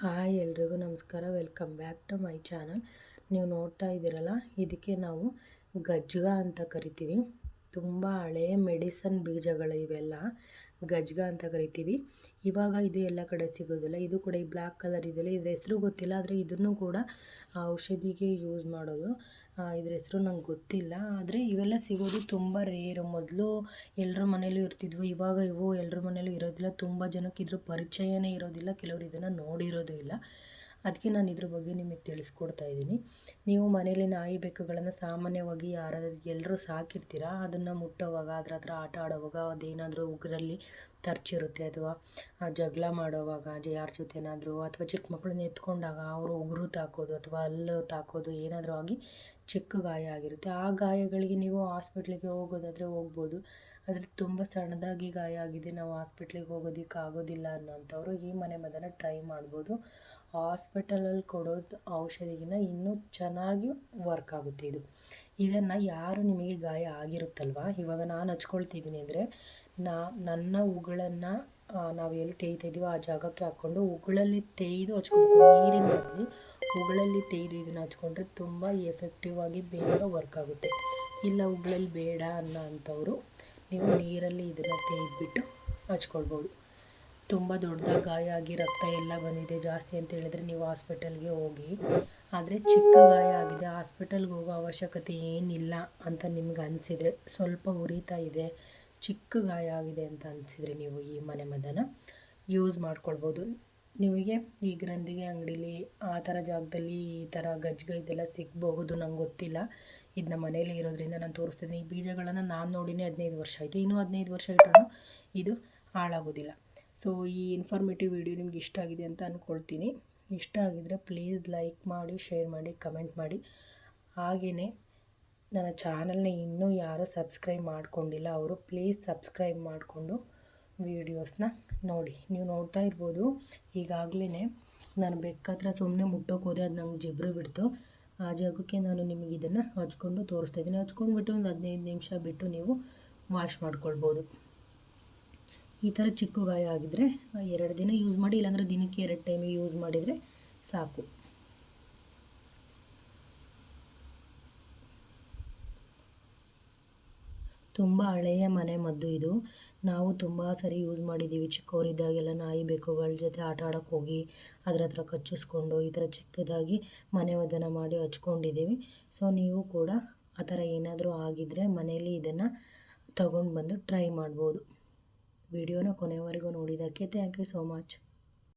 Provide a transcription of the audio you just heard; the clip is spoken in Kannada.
ಹಾಯ್ ಎಲ್ರಿಗೂ ನಮಸ್ಕಾರ, welcome back to my channel. ನೀವು ನೋಡ್ತಾ ಇದ್ದೀರಲ್ಲ, ಇದಕ್ಕೆ ನಾವು ಗಜ್ಗ ಅಂತ ಕರಿತೀವಿ. ತುಂಬ ಹಳೆಯ ಮೆಡಿಸನ್ ಬೀಜಗಳು ಇವೆಲ್ಲ ಗಜ್ಗ ಅಂತ ಕರಿತೀವಿ. ಇವಾಗ ಇದು ಎಲ್ಲ ಕಡೆ ಸಿಗೋದಿಲ್ಲ. ಇದು ಕೂಡ ಈ ಬ್ಲ್ಯಾಕ್ ಕಲರ್ ಇದೆಯಲ್ಲ, ಇದ್ರ ಹೆಸರು ಗೊತ್ತಿಲ್ಲ, ಆದರೆ ಇದನ್ನು ಕೂಡ ಔಷಧಿಗೆ ಯೂಸ್ ಮಾಡೋದು. ಇದ್ರ ಹೆಸರು ನಂಗೆ ಗೊತ್ತಿಲ್ಲ, ಆದರೆ ಇವೆಲ್ಲ ಸಿಗೋದು ತುಂಬ ರೇರು. ಮೊದಲು ಎಲ್ಲರ ಮನೇಲೂ ಇರ್ತಿದ್ವು, ಇವಾಗ ಇವು ಎಲ್ಲರ ಮನೇಲೂ ಇರೋದಿಲ್ಲ. ತುಂಬ ಜನಕ್ಕೆ ಇದ್ರ ಪರಿಚಯನೇ ಇರೋದಿಲ್ಲ, ಕೆಲವರು ಇದನ್ನು ನೋಡಿರೋದು ಇಲ್ಲ. ಅದಕ್ಕೆ ನಾನು ಇದ್ರ ಬಗ್ಗೆ ನಿಮಗೆ ತಿಳಿಸ್ಕೊಡ್ತಾ ಇದ್ದೀನಿ. ನೀವು ಮನೇಲಿ ನಾಯಿ ಬೆಕ್ಕುಗಳನ್ನು ಸಾಮಾನ್ಯವಾಗಿ ಎಲ್ಲರೂ ಸಾಕಿರ್ತೀರ. ಅದನ್ನು ಮುಟ್ಟೋವಾಗ, ಅದ್ರ ಹತ್ರ ಆಟ ಆಡೋವಾಗ, ಅದೇನಾದರೂ ಉಗುರಲ್ಲಿ ತರ್ಚಿರುತ್ತೆ, ಅಥವಾ ಜಗಳ ಮಾಡೋವಾಗ ಯಾರ ಜೊತೆನಾದರೂ, ಅಥವಾ ಚಿಕ್ಕ ಮಕ್ಕಳನ್ನ ಎತ್ಕೊಂಡಾಗ ಅವರು ಉಗುರು ತಾಕೋದು ಅಥವಾ ಹಲ್ಲು ತಾಕೋದು ಏನಾದರೂ ಆಗಿ ಚಿಕ್ಕ ಗಾಯ ಆಗಿರುತ್ತೆ. ಆ ಗಾಯಗಳಿಗೆ ನೀವು ಹಾಸ್ಪಿಟ್ಲಿಗೆ ಹೋಗೋದಾದರೆ ಹೋಗ್ಬೋದು. ಆದರೆ ತುಂಬ ಸಣ್ಣದಾಗಿ ಗಾಯ ಆಗಿದೆ, ನಾವು ಹಾಸ್ಪಿಟ್ಲಿಗೆ ಹೋಗೋದಕ್ಕೆ ಆಗೋದಿಲ್ಲ ಅನ್ನೋಂಥವ್ರು ಈ ಮನೆಮದ್ದನ್ನು ಟ್ರೈ ಮಾಡ್ಬೋದು. ಹಾಸ್ಪಿಟಲಲ್ಲಿ ಕೊಡೋದು ಔಷಧಿಗಿನ್ನ ಇನ್ನೂ ಚೆನ್ನಾಗಿ ವರ್ಕ್ ಆಗುತ್ತೆ ಇದು. ಇದನ್ನು ಯಾರು ನಿಮಗೆ ಗಾಯ ಆಗಿರುತ್ತಲ್ವ, ಇವಾಗ ನಾನು ಹಚ್ಕೊಳ್ತಿದ್ದೀನಿ ಅಂದರೆ ನನ್ನ ಉಗುಳನ್ನು ನಾವು ಎಲ್ಲಿ ತೇಯ್ತಾಯಿದ್ದೀವೋ ಆ ಜಾಗಕ್ಕೆ ಹಾಕ್ಕೊಂಡು ಉಗುಳಲ್ಲಿ ತೇಯ್ದು ಹಚ್ಕೊಬೇಕು. ನೀರಿನ ಬದಲು ಉಗುಳಲ್ಲಿ ತೇಯ್ದು ಇದನ್ನು ಹಚ್ಕೊಂಡ್ರೆ ತುಂಬ ಎಫೆಕ್ಟಿವ್ ಆಗಿ ಬೇಗ ವರ್ಕ್ ಆಗುತ್ತೆ. ಇಲ್ಲ ಉಗುಳಲ್ಲಿ ಬೇಡ ಅನ್ನೋ ಅಂಥವ್ರು ನೀವು ನೀರಲ್ಲಿ ಇದನ್ನು ತೇಯ್ದುಬಿಟ್ಟು ಹಚ್ಕೊಳ್ಬೋದು. ತುಂಬ ದೊಡ್ಡದಾಗಿ ಗಾಯ ಆಗಿ ರಕ್ತ ಎಲ್ಲ ಬಂದಿದೆ ಜಾಸ್ತಿ ಅಂತ ಹೇಳಿದರೆ ನೀವು ಹಾಸ್ಪಿಟಲ್ಗೆ ಹೋಗಿ. ಆದರೆ ಚಿಕ್ಕ ಗಾಯ ಆಗಿದೆ, ಹಾಸ್ಪಿಟಲ್ಗೆ ಹೋಗೋ ಅವಶ್ಯಕತೆ ಏನಿಲ್ಲ ಅಂತ ನಿಮ್ಗೆ ಅನಿಸಿದರೆ, ಸ್ವಲ್ಪ ಉರಿತಾ ಇದೆ, ಚಿಕ್ಕ ಗಾಯ ಆಗಿದೆ ಅಂತ ಅನಿಸಿದರೆ ನೀವು ಈ ಮನೆಮದ್ದನ್ನು ಯೂಸ್ ಮಾಡ್ಕೊಳ್ಬೋದು. ನಿಮಗೆ ಈ ಗ್ರಂಥಿಗೆ ಅಂಗಡೀಲಿ ಆ ಥರ ಜಾಗದಲ್ಲಿ ಈ ಥರ ಗಜ್ಗ ಇದೆಲ್ಲ ಸಿಗಬಹುದು, ನಂಗೆ ಗೊತ್ತಿಲ್ಲ. ಇದನ್ನ ಮನೇಲಿ ಇರೋದ್ರಿಂದ ನಾನು ತೋರಿಸ್ತಿದ್ದೀನಿ. ಈ ಬೀಜಗಳನ್ನು ನಾನು ನೋಡಿನೇ 15 ವರ್ಷ ಆಯಿತು. ಇನ್ನೂ 15 ವರ್ಷ ಇಟ್ಟರು ಇದು ಹಾಳಾಗೋದಿಲ್ಲ. ಸೊ ಈ ಇನ್ಫಾರ್ಮೇಟಿವ್ ವಿಡಿಯೋ ನಿಮ್ಗೆ ಇಷ್ಟ ಆಗಿದೆ ಅಂತ ಅಂದ್ಕೊಳ್ತೀನಿ. ಇಷ್ಟ ಆಗಿದರೆ ಪ್ಲೀಸ್ ಲೈಕ್ ಮಾಡಿ, ಶೇರ್ ಮಾಡಿ, ಕಮೆಂಟ್ ಮಾಡಿ. ಹಾಗೆಯೇ ನನ್ನ ಚಾನಲ್ನ ಇನ್ನೂ ಯಾರೂ ಸಬ್ಸ್ಕ್ರೈಬ್ ಮಾಡ್ಕೊಂಡಿಲ್ಲ ಅವರು ಪ್ಲೀಸ್ ಸಬ್ಸ್ಕ್ರೈಬ್ ಮಾಡಿಕೊಂಡು ವೀಡಿಯೋಸ್ನ ನೋಡಿ. ನೀವು ನೋಡ್ತಾ ಇರ್ಬೋದು, ಈಗಾಗಲೇ ನಾನು ಬೆಕ್ಕತ್ರ ಸುಮ್ಮನೆ ಮುಟ್ಟೋಕೆ ಹೋದೆ, ಅದು ನಂಗೆ ಜಿಬ್ರು ಬಿಡ್ತು. ಆ ಜಾಗಕ್ಕೆ ನಾನು ನಿಮಗೆ ಇದನ್ನು ಹಚ್ಕೊಂಡು ತೋರಿಸ್ತಾ ಇದ್ದೀನಿ. ಹಚ್ಕೊಂಡ್ಬಿಟ್ಟು ಒಂದು 15 ನಿಮಿಷ ಬಿಟ್ಟು ನೀವು ವಾಶ್ ಮಾಡ್ಕೊಳ್ಬೋದು. ಈ ಥರ ಚಿಕ್ಕ ಗಾಯ ಆಗಿದ್ದರೆ 2 ದಿನ ಯೂಸ್ ಮಾಡಿ, ಇಲ್ಲಾಂದರೆ ದಿನಕ್ಕೆ 2 ಟೈಮ್ ಯೂಸ್ ಮಾಡಿದರೆ ಸಾಕು. ತುಂಬ ಹಳೆಯ ಮನೆ ಮದ್ದು ಇದು. ನಾವು ತುಂಬ ಸರಿ ಯೂಸ್ ಮಾಡಿದ್ದೀವಿ. ಚಿಕ್ಕವರಿದ್ದಾಗೆಲ್ಲ ನಾಯಿ ಬೆಕ್ಕುಗಳ ಜೊತೆ ಆಟ ಆಡೋಕ್ಕೆ ಹೋಗಿ ಅದರ ಹತ್ರ ಕಚ್ಚಿಸ್ಕೊಂಡು ಈ ಥರ ಚಿಕ್ಕದಾಗಿ ಮನೆ ಮದ್ದನ್ನು ಮಾಡಿ ಹಚ್ಕೊಂಡಿದ್ದೀವಿ. ಸೊ ನೀವು ಕೂಡ ಆ ಥರ ಏನಾದರೂ ಆಗಿದ್ದರೆ ಮನೆಯಲ್ಲಿ ಇದನ್ನು ತಗೊಂಡು ಬಂದು ಟ್ರೈ ಮಾಡ್ಬೋದು. ವಿಡಿಯೋನ ಕೊನೆವರೆಗೂ ನೋಡಿದ್ದಕ್ಕೆ ಥ್ಯಾಂಕ್ ಯು ಸೋ ಮಚ್.